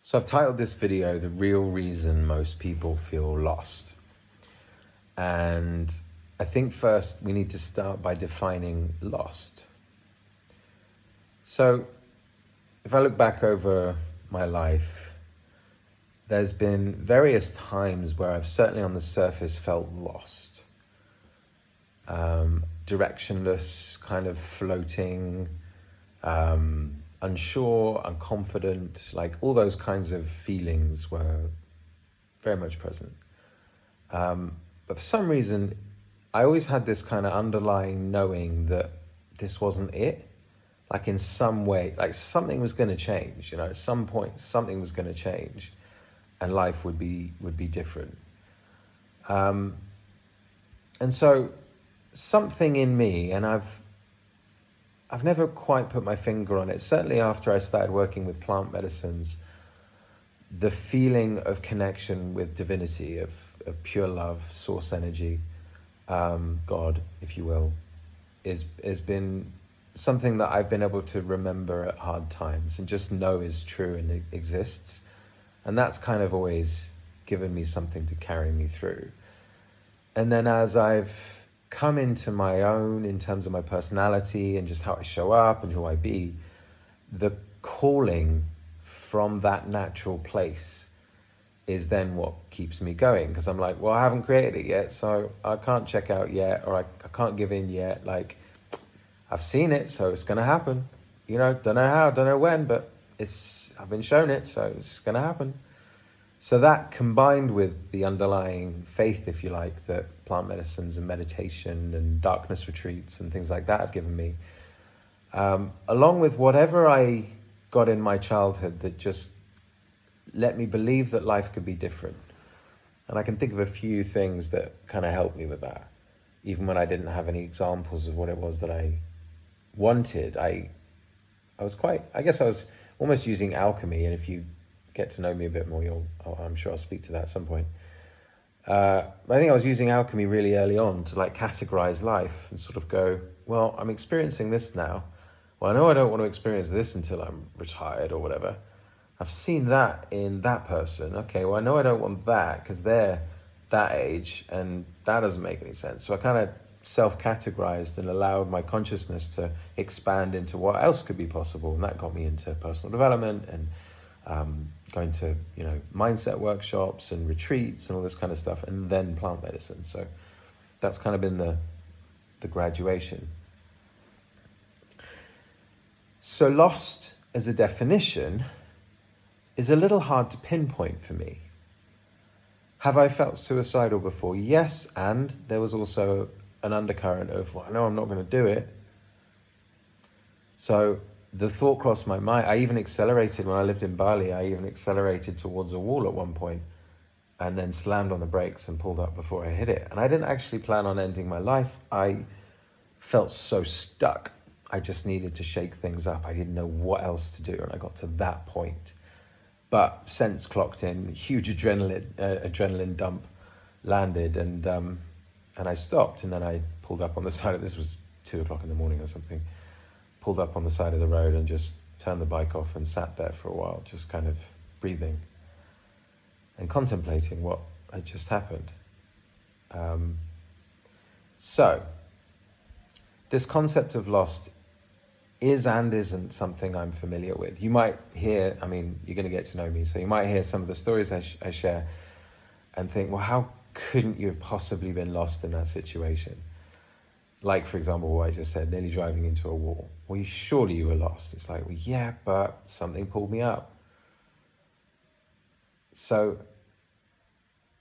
So I've titled this video, The Real Reason Most People Feel Lost. And I think first we need to start by defining lost. So if I look back over my life, there's been various times where I've certainly on the surface felt lost. Directionless, kind of floating, unsure, unconfident, like all those kinds of feelings were very much present. But for some reason, I always had this kind of underlying knowing that this wasn't it. Like in some way, like something was going to change, at some point, something was going to change and life would be different. And so something in me, and I've never quite put my finger on it, certainly after I started working with plant medicines, the feeling of connection with divinity, of pure love, source energy, God, if you will, has been something that I've been able to remember at hard times and just know is true and it exists. And that's kind of always given me something to carry me through. And then as I've come into my own in terms of my personality and just how I show up and who I be, the calling from that natural place is then what keeps me going, because I'm like, well, I haven't created it yet, so I can't check out yet, or I can't give in yet. Like, I've seen it, so it's gonna happen. Don't know how, don't know when, but I've been shown it, so it's gonna happen. So that combined with the underlying faith, if you like, that plant medicines and meditation and darkness retreats and things like that have given me, along with whatever I got in my childhood that just let me believe that life could be different. And I can think of a few things that kind of helped me with that. Even when I didn't have any examples of what it was that I wanted, I was almost using alchemy. And if you get to know me a bit more, I'm sure I'll speak to that at some point. I think I was using alchemy really early on to like categorize life and sort of go, well, I'm experiencing this now. Well, I know I don't want to experience this until I'm retired or whatever. I've seen that in that person. Okay, well, I know I don't want that because they're that age and that doesn't make any sense. So I kind of self-categorized and allowed my consciousness to expand into what else could be possible. And that got me into personal development and going to, mindset workshops and retreats and all this kind of stuff, and then plant medicine. So that's kind of been the graduation. So lost as a definition is a little hard to pinpoint for me. Have I felt suicidal before? Yes, and there was also an undercurrent of, well, I know I'm not going to do it. So the thought crossed my mind. I even accelerated when I lived in Bali. I even accelerated towards a wall at one point and then slammed on the brakes and pulled up before I hit it. And I didn't actually plan on ending my life. I felt so stuck. I just needed to shake things up. I didn't know what else to do. And I got to that point. But sense clocked in, huge adrenaline dump landed, and I stopped. And then I pulled up on the side of, this was 2:00 in the morning or something, pulled up on the side of the road and just turned the bike off and sat there for a while, just kind of breathing and contemplating what had just happened. So this concept of lost is and isn't something I'm familiar with. You might hear, you're going to get to know me, so you might hear some of the stories I share and think, well, how couldn't you have possibly been lost in that situation? Like, for example, what I just said, nearly driving into a wall. Well, surely you were lost. It's like, well, yeah, but something pulled me up. So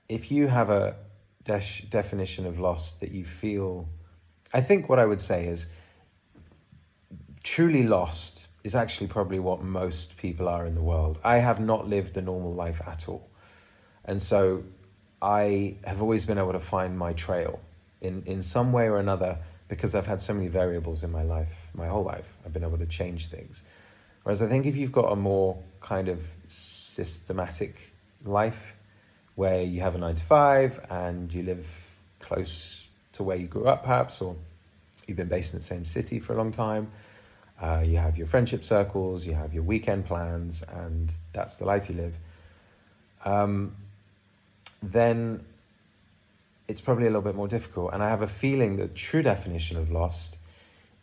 if you have a definition of lost that you feel, I think what I would say is truly lost is actually probably what most people are in the world. I have not lived a normal life at all. And so I have always been able to find my trail in some way or another, because I've had so many variables in my life, my whole life. I've been able to change things. Whereas I think if you've got a more kind of systematic life where you have a 9-to-5 and you live close to where you grew up perhaps, or you've been based in the same city for a long time, You have your friendship circles, you have your weekend plans, and that's the life you live. Then it's probably a little bit more difficult. And I have a feeling the true definition of lost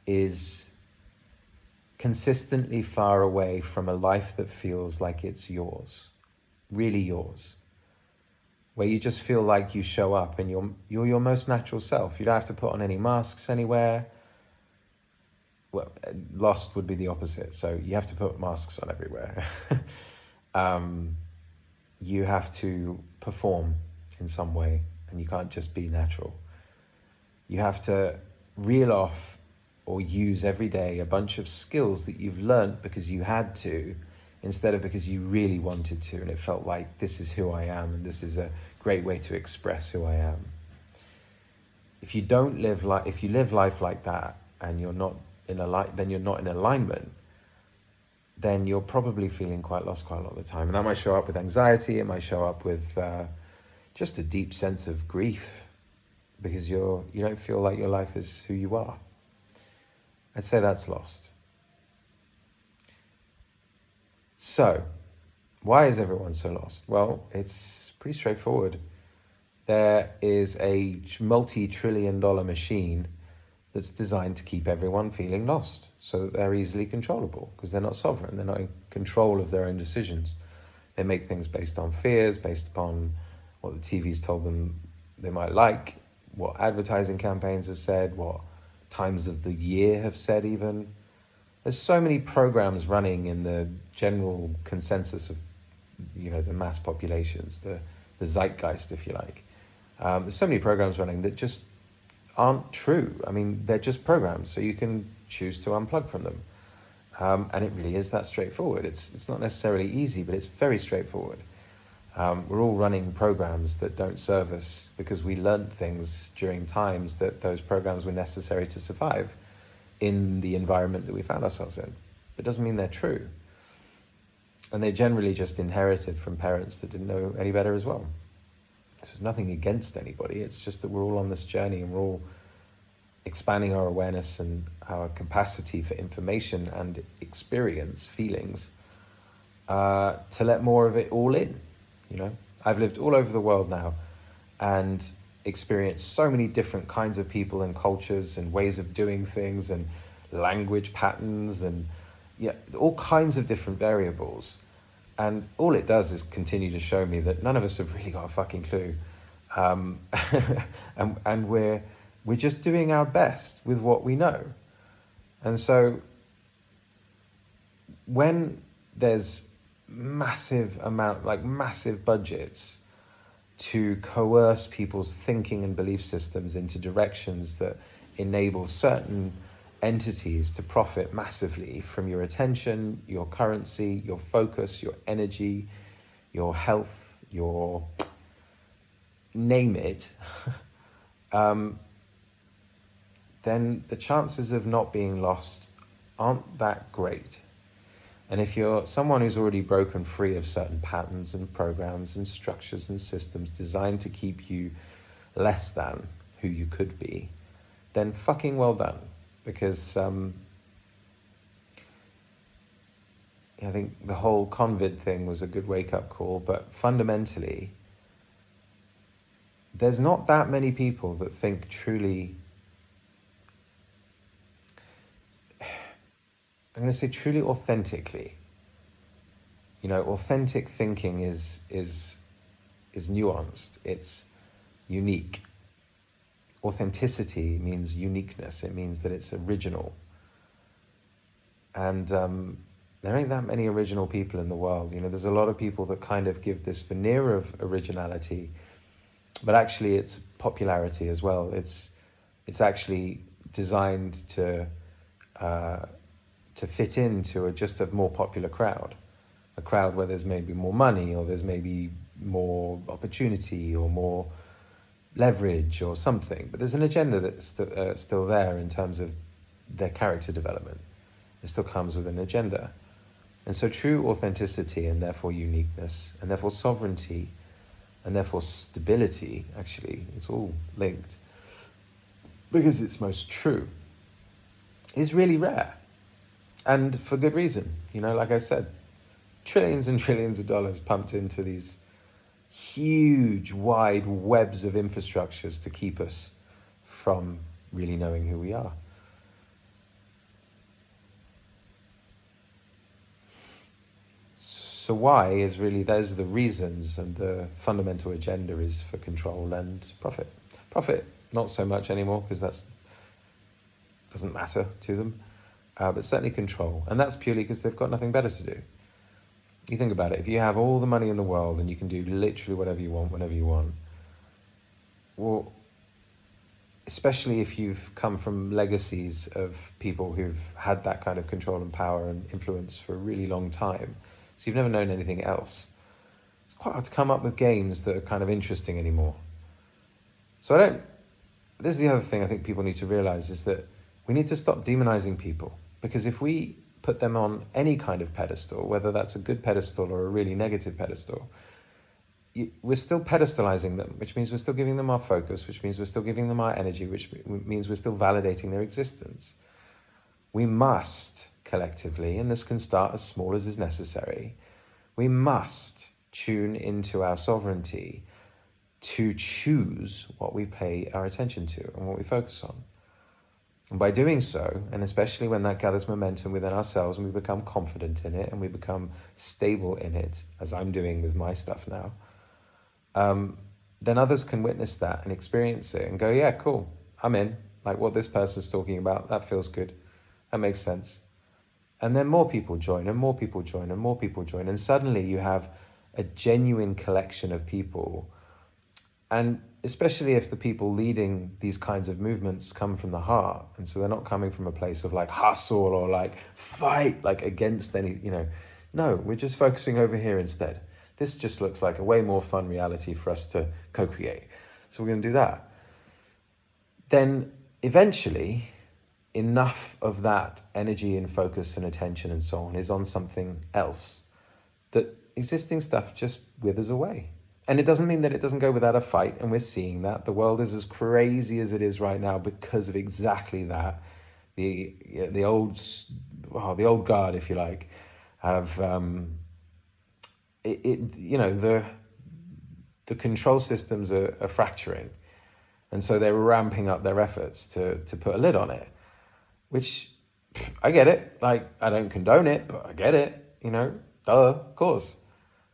is consistently far away from a life that feels like it's yours, really yours, where you just feel like you show up and you're your most natural self. You don't have to put on any masks anywhere. Well, lost would be the opposite. So you have to put masks on everywhere. You have to perform in some way, and you can't just be natural. You have to reel off or use every day a bunch of skills that you've learned because you had to, instead of because you really wanted to, and it felt like this is who I am and this is a great way to express who I am. If you live life like that and you're not then you're not in alignment, then you're probably feeling quite lost quite a lot of the time. And that might show up with anxiety, it might show up with just a deep sense of grief because you don't feel like your life is who you are. I'd say that's lost. So, why is everyone so lost? Well, it's pretty straightforward. There is a multi-trillion-dollar machine that's designed to keep everyone feeling lost so that they're easily controllable because they're not sovereign. They're not in control of their own decisions. They make things based on fears, based upon what the TV's told them they might like, what advertising campaigns have said, what times of the year have said even. There's so many programs running in the general consensus of, the mass populations, the zeitgeist, if you like. There's so many programs running that just aren't true. I mean, they're just programs, so you can choose to unplug from them. And it really is that straightforward. It's not necessarily easy, but it's very straightforward. We're all running programs that don't serve us because we learned things during times that those programs were necessary to survive in the environment that we found ourselves in. It doesn't mean they're true. And they're generally just inherited from parents that didn't know any better as well. There's nothing against anybody. It's just that we're all on this journey and we're all expanding our awareness and our capacity for information and experience, feelings, to let more of it all in. I've lived all over the world now and experienced so many different kinds of people and cultures and ways of doing things and language patterns and all kinds of different variables. And all it does is continue to show me that none of us have really got a fucking clue. And we're just doing our best with what we know. And so when there's massive budgets to coerce people's thinking and belief systems into directions that enable certain entities to profit massively from your attention, your currency, your focus, your energy, your health, your name it, then the chances of not being lost aren't that great. And if you're someone who's already broken free of certain patterns and programs and structures and systems designed to keep you less than who you could be, then fucking well done. Because I think the whole COVID thing was a good wake-up call, but fundamentally, there's not that many people that think truly, I'm going to say truly authentically. Authentic thinking is nuanced, it's unique. Authenticity means uniqueness. It means that it's original. And there ain't that many original people in the world. There's a lot of people that kind of give this veneer of originality, but actually it's popularity as well. It's actually designed to fit into just a more popular crowd, a crowd where there's maybe more money or there's maybe more opportunity or more leverage or something, but there's an agenda that's still there in terms of their character development. It still comes with an agenda. And so true authenticity and therefore uniqueness and therefore sovereignty and therefore stability, actually, it's all linked because it's most true, is really rare. And for good reason. Like I said, trillions and trillions of dollars pumped into these huge, wide webs of infrastructures to keep us from really knowing who we are. So why is really, those are the reasons, and the fundamental agenda is for control and profit. Profit, not so much anymore, because that doesn't matter to them, but certainly control. And that's purely because they've got nothing better to do. You think about it, if you have all the money in the world and you can do literally whatever you want, whenever you want, well, especially if you've come from legacies of people who've had that kind of control and power and influence for a really long time, so you've never known anything else, it's quite hard to come up with games that are kind of interesting anymore. So this is the other thing I think people need to realize, is that we need to stop demonizing people, because if we put them on any kind of pedestal, whether that's a good pedestal or a really negative pedestal, we're still pedestalizing them, which means we're still giving them our focus, which means we're still giving them our energy, which means we're still validating their existence. We must collectively, and this can start as small as is necessary, we must tune into our sovereignty to choose what we pay our attention to and what we focus on. And by doing so, and especially when that gathers momentum within ourselves and we become confident in it and we become stable in it, as I'm doing with my stuff now, then others can witness that and experience it and go, yeah, cool, I'm in. Like what this person's talking about, that feels good. That makes sense. And then more people join and more people join and more people join. And suddenly you have a genuine collection of people. And especially if the people leading these kinds of movements come from the heart. And so they're not coming from a place of like hustle or like fight, like against any, no, we're just focusing over here instead. This just looks like a way more fun reality for us to co-create. So we're going to do that. Then eventually, enough of that energy and focus and attention and so on is on something else, that existing stuff just withers away. And it doesn't mean that it doesn't go without a fight, and we're seeing that. The world is as crazy as it is right now because of exactly that. The old guard, if you like, have the control systems are fracturing, and so they're ramping up their efforts to put a lid on it. Which, I get it. Like, I don't condone it, but I get it. Of course.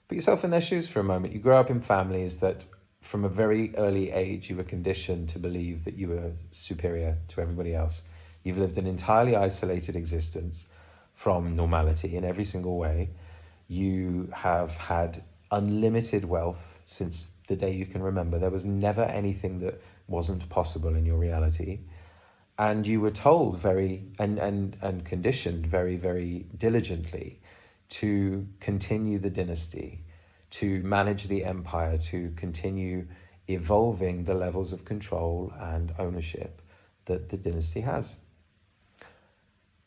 Put yourself in their shoes for a moment. You grow up in families that from a very early age, you were conditioned to believe that you were superior to everybody else. You've lived an entirely isolated existence from normality in every single way. You have had unlimited wealth since the day you can remember. There was never anything that wasn't possible in your reality. And you were told and conditioned very, very diligently to continue the dynasty, to manage the empire, to continue evolving the levels of control and ownership that the dynasty has.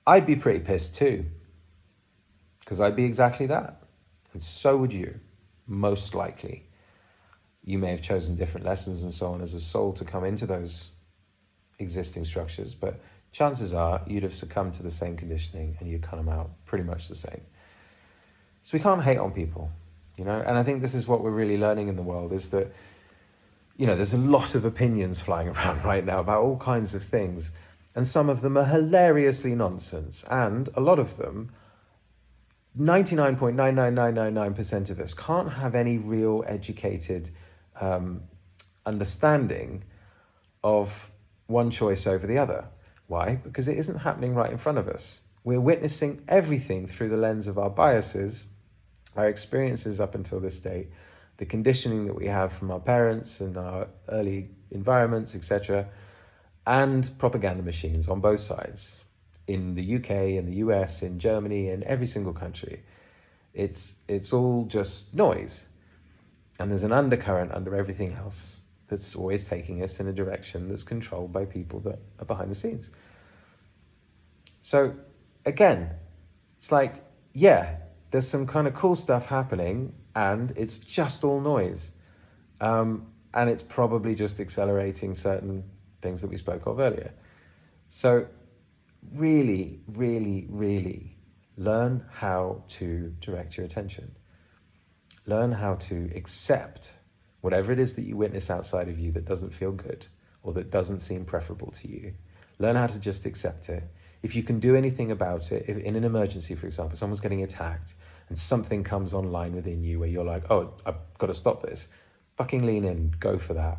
I'd be pretty pissed too, because I'd be exactly that. And so would you, most likely. You may have chosen different lessons and so on as a soul to come into those existing structures, but chances are you'd have succumbed to the same conditioning and you'd come out pretty much the same. So we can't hate on people, and I think this is what we're really learning in the world, is that, there's a lot of opinions flying around right now about all kinds of things, and some of them are hilariously nonsense, and a lot of them, 99.99999% of us can't have any real educated understanding of one choice over the other. Why? Because it isn't happening right in front of us. We're witnessing everything through the lens of our biases, our experiences up until this date, the conditioning that we have from our parents and our early environments, etc., and propaganda machines on both sides. In the UK, in the US, in Germany, in every single country. It's all just noise. And there's an undercurrent under everything else that's always taking us in a direction that's controlled by people that are behind the scenes. So again, it's like, yeah, there's some kind of cool stuff happening and it's just all noise. And it's probably just accelerating certain things that we spoke of earlier. So really, really, really learn how to direct your attention. Learn how to accept whatever it is that you witness outside of you that doesn't feel good or that doesn't seem preferable to you. Learn how to just accept it. If you can do anything about it, if in an emergency, for example, someone's getting attacked and something comes online within you where you're like, oh, I've got to stop this, fucking lean in, go for that.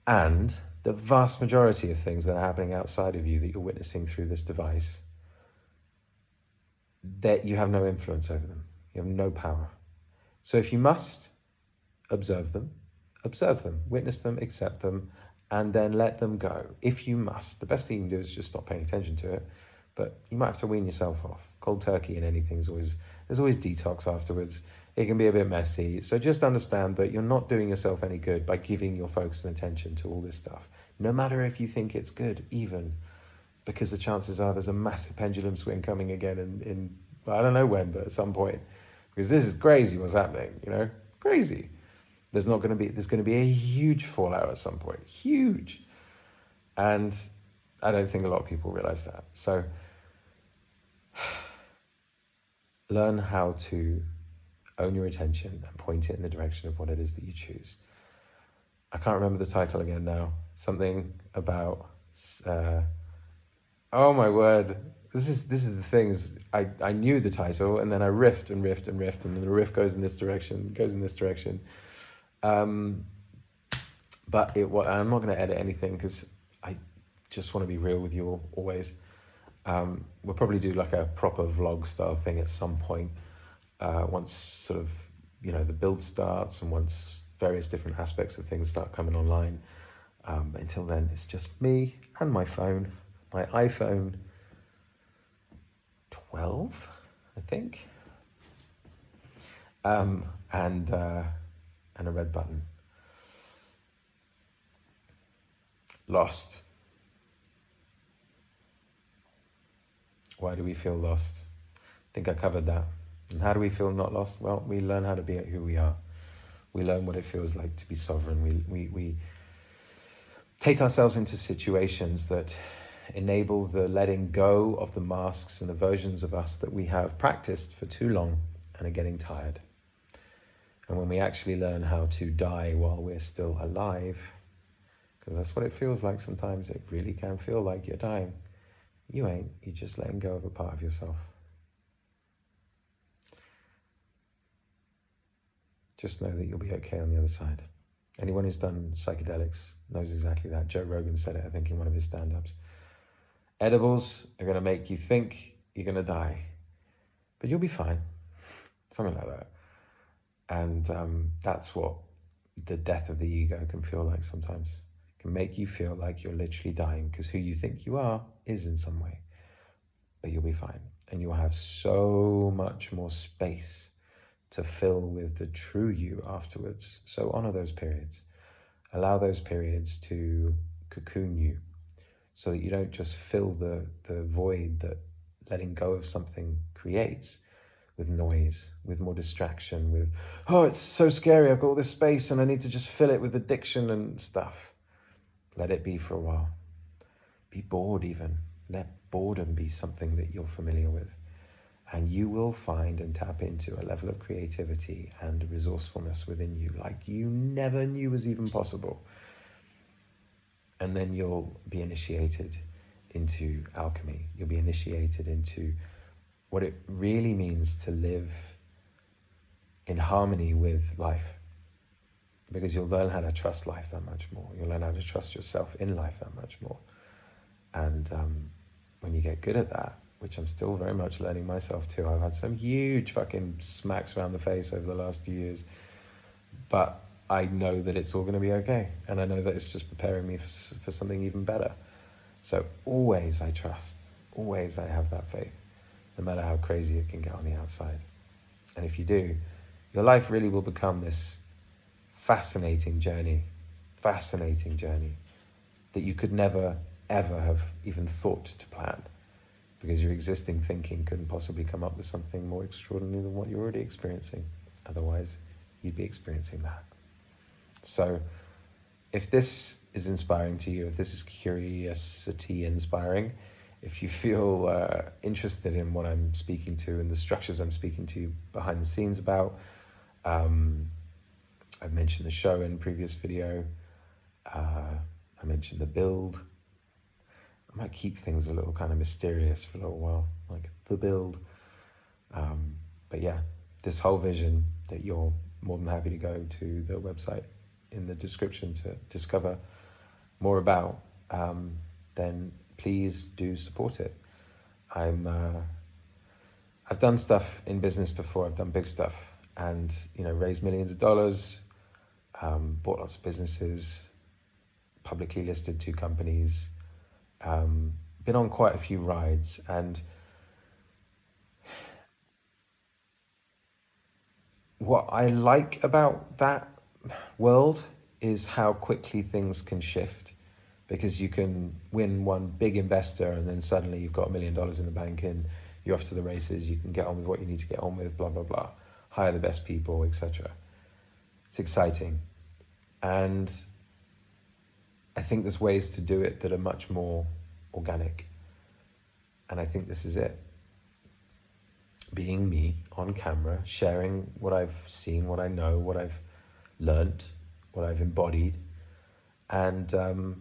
And the vast majority of things that are happening outside of you that you're witnessing through this device, that you have no influence over them. You have no power. So if you must observe them, witness them, accept them, and then let them go. If you must, the best thing you can do is just stop paying attention to it. But you might have to wean yourself off. Cold turkey in anything is always, there's always detox afterwards. It can be a bit messy. So just understand that you're not doing yourself any good by giving your focus and attention to all this stuff. No matter if you think it's good, even, because the chances are there's a massive pendulum swing coming again in I don't know when, but at some point. Because this is crazy what's happening, crazy. There's going to be a huge fallout at some point, huge. And I don't think a lot of people realize that. So learn how to own your attention and point it in the direction of what it is that you choose. I can't remember the title again now. Something about, oh my word. This is the thing is I knew the title and then I riffed and then the riff goes in this direction, but I'm not going to edit anything because I just want to be real with you all, always. We'll probably do like a proper vlog style thing at some point, once sort of, the build starts and once various different aspects of things start coming online. But until then, it's just me and my phone, my iPhone 12, I think, and a red button. Lost. Why do we feel lost? I think I covered that. And how do we feel not lost? Well, we learn how to be who we are. We learn what it feels like to be sovereign. We take ourselves into situations that enable the letting go of the masks and the versions of us that we have practiced for too long and are getting tired. And when we actually learn how to die while we're still alive, because that's what it feels like sometimes, it really can feel like you're dying. You ain't, you're just letting go of a part of yourself. Just know that you'll be okay on the other side. Anyone who's done psychedelics knows exactly that. Joe Rogan said it, I think, in one of his stand-ups. Edibles are going to make you think you're going to die, but you'll be fine. Something like that. And that's what the death of the ego can feel like sometimes. It can make you feel like you're literally dying because who you think you are is in some way. But you'll be fine. And you'll have so much more space to fill with the true you afterwards. So honor those periods. Allow those periods to cocoon you so that you don't just fill the void that letting go of something creates with noise, with more distraction, with, oh, it's so scary, I've got all this space and I need to just fill it with addiction and stuff. Let it be for a while. Be bored even. Let boredom be something that you're familiar with. And you will find and tap into a level of creativity and resourcefulness within you like you never knew was even possible. And then you'll be initiated into alchemy. You'll be initiated into what it really means to live in harmony with life. Because you'll learn how to trust life that much more. You'll learn how to trust yourself in life that much more. And when you get good at that, which I'm still very much learning myself too. I've had some huge fucking smacks around the face over the last few years. But I know that it's all going to be okay. And I know that it's just preparing me for something even better. So always I trust. Always I have that faith. No matter how crazy it can get on the outside. And if you do, your life really will become this fascinating journey that you could never, ever have even thought to plan. Because your existing thinking couldn't possibly come up with something more extraordinary than what you're already experiencing. Otherwise, you'd be experiencing that. So, if this is inspiring to you, if this is curiosity inspiring, if you feel interested in what I'm speaking to and the structures I'm speaking to you behind the scenes about, I've mentioned the show in previous video. I mentioned the build. I might keep things a little kind of mysterious for a little while, like the build. But yeah, this whole vision that you're more than happy to go to the website in the description to discover more about, then please do support it. I've done stuff in business before. I've done big stuff, and raised millions of dollars, bought lots of businesses, publicly listed 2 companies, been on quite a few rides, and what I like about that world is how quickly things can shift, because you can win one big investor and then suddenly you've got $1 million in the bank and you're off to the races. You can get on with what you need to get on with, blah, blah, blah. Hire the best people, etc. It's exciting. And I think there's ways to do it that are much more organic. And I think this is it. Being me on camera, sharing what I've seen, what I know, what I've learnt, what I've embodied, and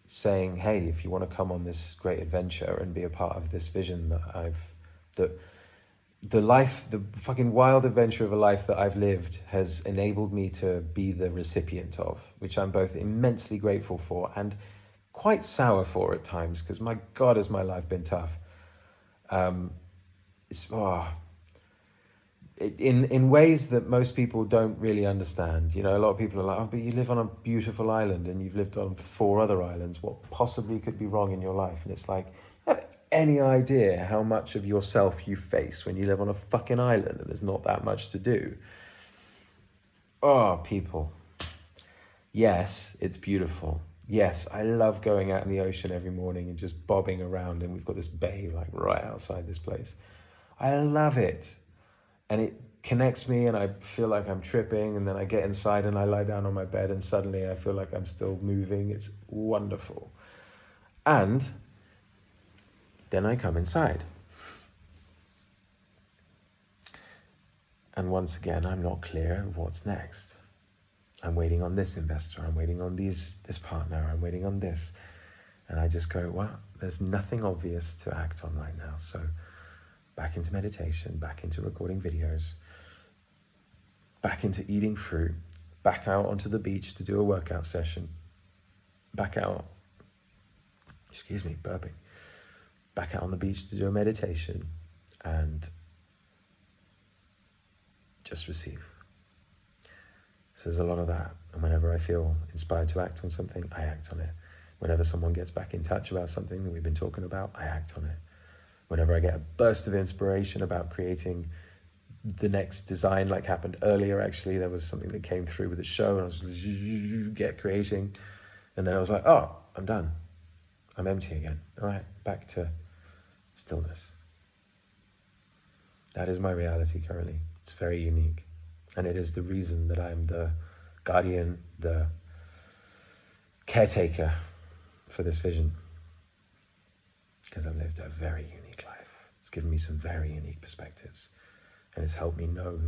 saying, hey, if you want to come on this great adventure and be a part of this vision that the fucking wild adventure of a life that I've lived has enabled me to be the recipient of, which I'm both immensely grateful for and quite sour for at times, because my God, has my life been tough. In ways that most people don't really understand. A lot of people are like, oh, but you live on a beautiful island and you've lived on 4 other islands. What possibly could be wrong in your life? And it's like, you have any idea how much of yourself you face when you live on a fucking island and there's not that much to do? Oh, people. Yes, it's beautiful. Yes, I love going out in the ocean every morning and just bobbing around, and we've got this bay like right outside this place. I love it. And it connects me, and I feel like I'm tripping, and then I get inside and I lie down on my bed and suddenly I feel like I'm still moving. It's wonderful. And then I come inside. And once again, I'm not clear of what's next. I'm waiting on this investor, I'm waiting on this partner, I'm waiting on this. And I just go, well, there's nothing obvious to act on right now. So back into meditation, back into recording videos, back into eating fruit, back out onto the beach to do a workout session, back out, burping, back out on the beach to do a meditation, and just receive. So there's a lot of that. And whenever I feel inspired to act on something, I act on it. Whenever someone gets back in touch about something that we've been talking about, I act on it. Whenever I get a burst of inspiration about creating the next design, like happened earlier, actually, there was something that came through with the show, and I was creating. And then I was like, oh, I'm done. I'm empty again. All right, back to stillness. That is my reality currently. It's very unique. And it is the reason that I'm the guardian, the caretaker for this vision. Because I've lived a very unique life. It's given me some very unique perspectives. And it's helped me know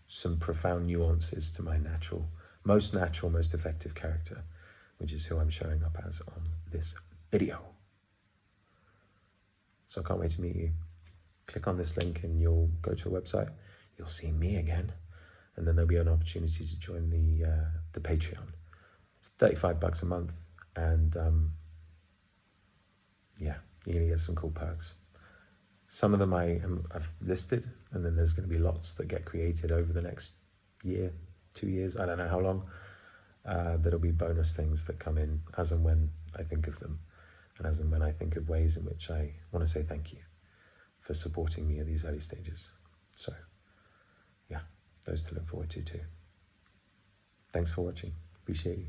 some profound nuances to my most effective character, which is who I'm showing up as on this video. So I can't wait to meet you. Click on this link and you'll go to a website. You'll see me again. And then there'll be an opportunity to join the Patreon. It's $35 a month. And yeah, you're going to get some cool perks. Some of them I've listed, and then there's going to be lots that get created over the next year, 2 years, I don't know how long. There'll be bonus things that come in as and when I think of them, and as and when I think of ways in which I want to say thank you for supporting me at these early stages. So yeah, those to look forward to too. Thanks for watching. Appreciate you.